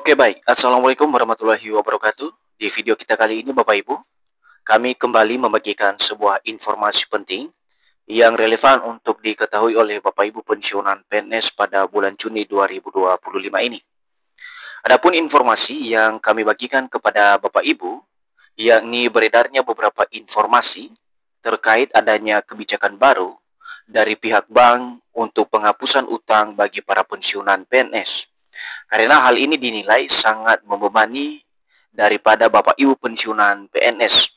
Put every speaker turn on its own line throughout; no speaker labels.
Oke baik, Assalamualaikum warahmatullahi wabarakatuh. Di video kita kali ini Bapak Ibu, kami kembali membagikan sebuah informasi penting yang relevan untuk diketahui oleh Bapak Ibu pensiunan PNS pada bulan Juni 2025 ini. Adapun informasi yang kami bagikan kepada Bapak Ibu, yakni beredarnya beberapa informasi terkait adanya kebijakan baru dari pihak bank untuk penghapusan utang bagi para pensiunan PNS. Karena hal ini dinilai sangat membebani daripada Bapak Ibu pensiunan PNS.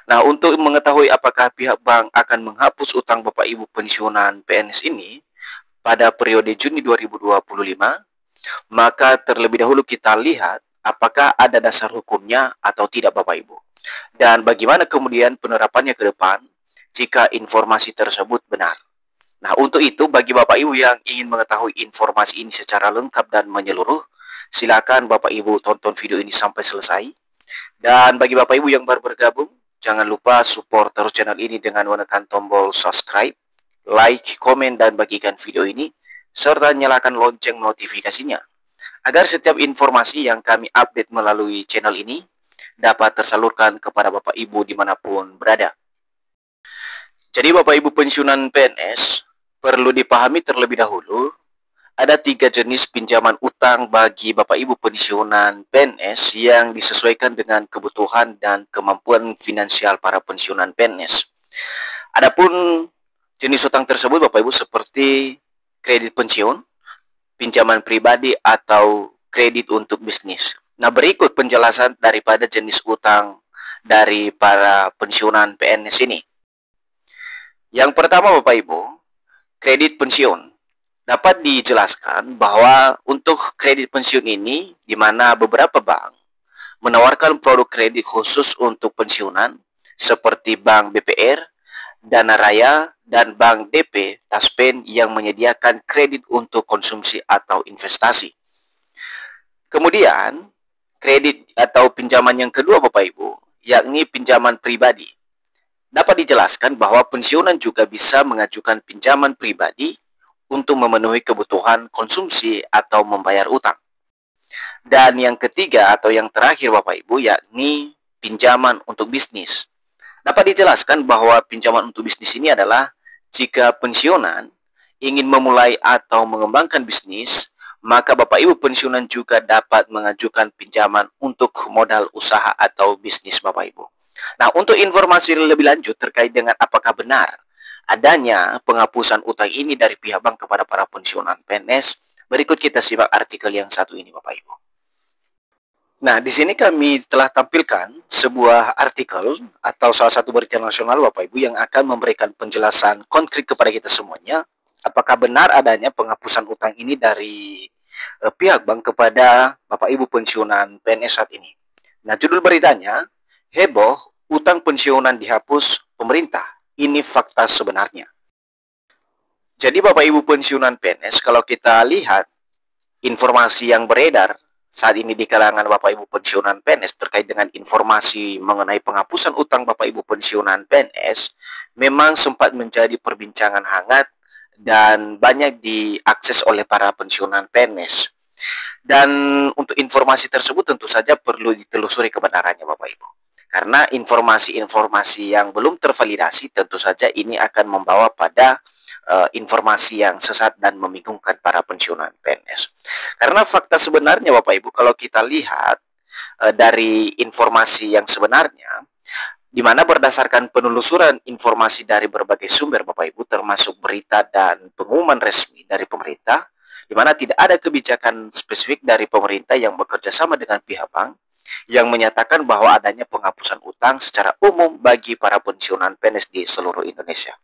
Nah, untuk mengetahui apakah pihak bank akan menghapus utang Bapak Ibu pensiunan PNS ini pada periode Juni 2025, maka terlebih dahulu kita lihat apakah ada dasar hukumnya atau tidak Bapak Ibu. Dan bagaimana kemudian penerapannya ke depan jika informasi tersebut benar. Nah, untuk itu bagi Bapak Ibu yang ingin mengetahui informasi ini secara lengkap dan menyeluruh, silakan Bapak Ibu tonton video ini sampai selesai. Dan bagi Bapak Ibu yang baru bergabung, jangan lupa support terus channel ini dengan menekan tombol subscribe, like, komen, dan bagikan video ini, serta nyalakan lonceng notifikasinya, agar setiap informasi yang kami update melalui channel ini dapat tersalurkan kepada Bapak Ibu dimanapun berada. Jadi Bapak Ibu pensiunan PNS, perlu dipahami terlebih dahulu, ada 3 jenis pinjaman utang bagi Bapak Ibu pensiunan PNS yang disesuaikan dengan kebutuhan dan kemampuan finansial para pensiunan PNS. Adapun jenis utang tersebut Bapak Ibu seperti kredit pensiun, pinjaman pribadi, atau kredit untuk bisnis. Nah, berikut penjelasan daripada jenis utang dari para pensiunan PNS ini. Yang pertama Bapak Ibu, kredit pensiun. Dapat dijelaskan bahwa untuk kredit pensiun ini, di mana beberapa bank menawarkan produk kredit khusus untuk pensiunan, seperti Bank BPR, Dana Raya, dan Bank DP Taspen yang menyediakan kredit untuk konsumsi atau investasi. Kemudian, kredit atau pinjaman yang kedua Bapak Ibu, yakni pinjaman pribadi. Dapat dijelaskan bahwa pensiunan juga bisa mengajukan pinjaman pribadi untuk memenuhi kebutuhan konsumsi atau membayar utang. Dan yang ketiga atau yang terakhir Bapak Ibu, yakni pinjaman untuk bisnis. Dapat dijelaskan bahwa pinjaman untuk bisnis ini adalah jika pensiunan ingin memulai atau mengembangkan bisnis, maka Bapak Ibu pensiunan juga dapat mengajukan pinjaman untuk modal usaha atau bisnis Bapak Ibu. Nah, untuk informasi lebih lanjut terkait dengan apakah benar adanya penghapusan utang ini dari pihak bank kepada para pensiunan PNS, berikut kita simak artikel yang satu ini Bapak Ibu. Nah, di sini kami telah tampilkan sebuah artikel atau salah satu berita nasional Bapak Ibu yang akan memberikan penjelasan konkret kepada kita semuanya, apakah benar adanya penghapusan utang ini dari pihak bank kepada Bapak Ibu pensiunan PNS saat ini. Nah, judul beritanya, heboh, utang pensiunan dihapus pemerintah. Ini fakta sebenarnya. Jadi Bapak Ibu pensiunan PNS, kalau kita lihat informasi yang beredar saat ini di kalangan Bapak Ibu pensiunan PNS terkait dengan informasi mengenai penghapusan utang Bapak Ibu pensiunan PNS, memang sempat menjadi perbincangan hangat dan banyak diakses oleh para pensiunan PNS. Dan untuk informasi tersebut tentu saja perlu ditelusuri kebenarannya Bapak Ibu. Karena informasi-informasi yang belum tervalidasi tentu saja ini akan membawa pada informasi yang sesat dan membingungkan para pensiunan PNS. Karena fakta sebenarnya Bapak Ibu, kalau kita lihat dari informasi yang sebenarnya, di mana berdasarkan penelusuran informasi dari berbagai sumber Bapak Ibu, termasuk berita dan pengumuman resmi dari pemerintah, di mana tidak ada kebijakan spesifik dari pemerintah yang bekerja sama dengan pihak bank, yang menyatakan bahwa adanya penghapusan utang secara umum bagi para pensiunan PNS di seluruh Indonesia.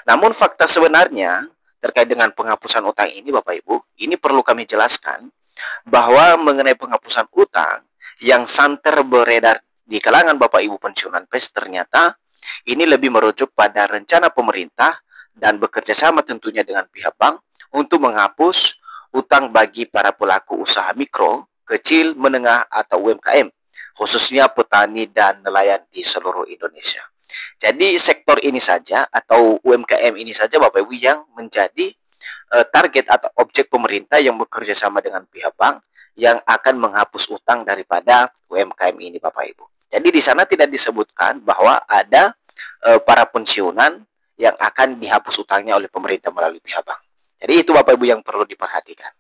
Namun fakta sebenarnya terkait dengan penghapusan utang ini Bapak Ibu, ini perlu kami jelaskan bahwa mengenai penghapusan utang yang santer beredar di kalangan Bapak Ibu pensiunan PNS ternyata ini lebih merujuk pada rencana pemerintah dan bekerja sama tentunya dengan pihak bank untuk menghapus utang bagi para pelaku usaha mikro, kecil, menengah, atau UMKM, khususnya petani dan nelayan di seluruh Indonesia. Jadi sektor ini saja atau UMKM ini saja Bapak Ibu yang menjadi target atau objek pemerintah yang bekerja sama dengan pihak bank yang akan menghapus utang daripada UMKM ini, Bapak Ibu. Jadi di sana tidak disebutkan bahwa ada para pensiunan yang akan dihapus utangnya oleh pemerintah melalui pihak bank. Jadi itu Bapak Ibu yang perlu diperhatikan.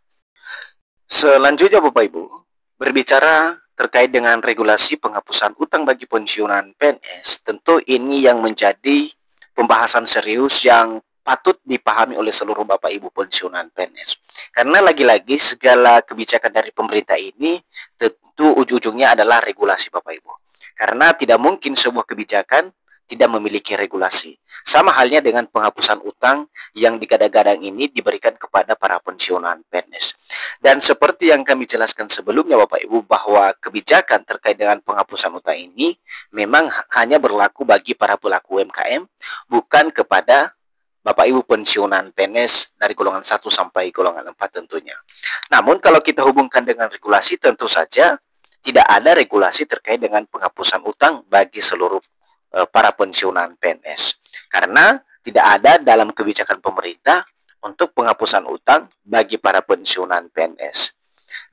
Selanjutnya Bapak Ibu, berbicara terkait dengan regulasi penghapusan utang bagi pensiunan PNS, tentu ini yang menjadi pembahasan serius yang patut dipahami oleh seluruh Bapak Ibu pensiunan PNS. Karena lagi-lagi segala kebijakan dari pemerintah ini tentu ujung-ujungnya adalah regulasi Bapak Ibu. Karena tidak mungkin sebuah kebijakan tidak memiliki regulasi. Sama halnya dengan penghapusan utang yang digadang-gadang ini diberikan kepada para pensiunan PNS. Dan seperti yang kami jelaskan sebelumnya Bapak Ibu, bahwa kebijakan terkait dengan penghapusan utang ini memang hanya berlaku bagi para pelaku UMKM, bukan kepada Bapak Ibu pensiunan PNS dari golongan 1 sampai golongan 4 tentunya. Namun kalau kita hubungkan dengan regulasi, tentu saja tidak ada regulasi terkait dengan penghapusan utang bagi seluruh para pensiunan PNS. Karena tidak ada dalam kebijakan pemerintah untuk penghapusan utang bagi para pensiunan PNS.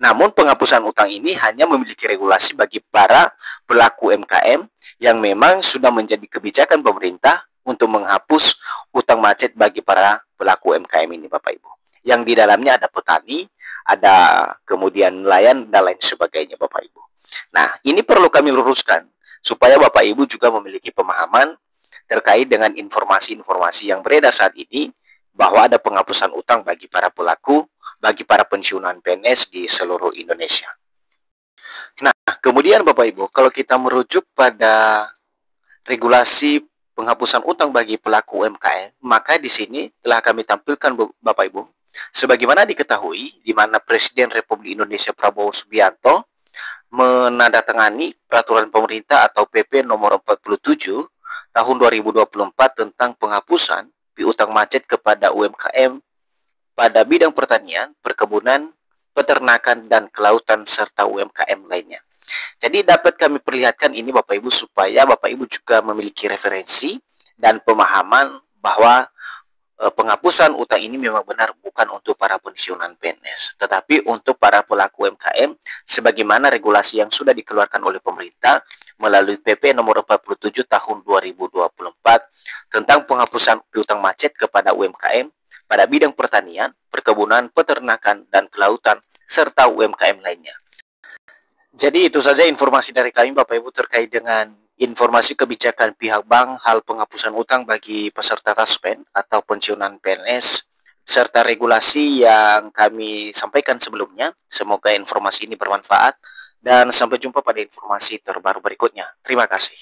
Namun penghapusan utang ini hanya memiliki regulasi bagi para pelaku UMKM yang memang sudah menjadi kebijakan pemerintah untuk menghapus utang macet bagi para pelaku UMKM ini Bapak Ibu. Yang di dalamnya ada petani, ada kemudian nelayan dan lain sebagainya Bapak Ibu. Nah, ini perlu kami luruskan supaya Bapak Ibu juga memiliki pemahaman terkait dengan informasi-informasi yang beredar saat ini bahwa ada penghapusan utang bagi para pelaku, bagi para pensiunan PNS di seluruh Indonesia. Nah, kemudian Bapak Ibu, kalau kita merujuk pada regulasi penghapusan utang bagi pelaku UMKM, maka di sini telah kami tampilkan Bapak Ibu, sebagaimana diketahui di mana Presiden Republik Indonesia Prabowo Subianto menandatangani peraturan pemerintah atau PP nomor 47 tahun 2024 tentang penghapusan piutang macet kepada UMKM pada bidang pertanian, perkebunan, peternakan, dan kelautan, serta UMKM lainnya. Jadi dapat kami perlihatkan ini Bapak Ibu supaya Bapak Ibu juga memiliki referensi dan pemahaman bahwa penghapusan utang ini memang benar bukan untuk para pensiunan PNS, tetapi untuk para pelaku UMKM sebagaimana regulasi yang sudah dikeluarkan oleh pemerintah melalui PP nomor 47 tahun 2024 tentang penghapusan piutang macet kepada UMKM pada bidang pertanian, perkebunan, peternakan, dan kelautan, serta UMKM lainnya. Jadi itu saja informasi dari kami Bapak Ibu terkait dengan informasi kebijakan pihak bank hal penghapusan utang bagi peserta taspen atau pensiunan PNS serta regulasi yang kami sampaikan sebelumnya. Semoga informasi ini bermanfaat dan sampai jumpa pada informasi terbaru berikutnya. Terima kasih.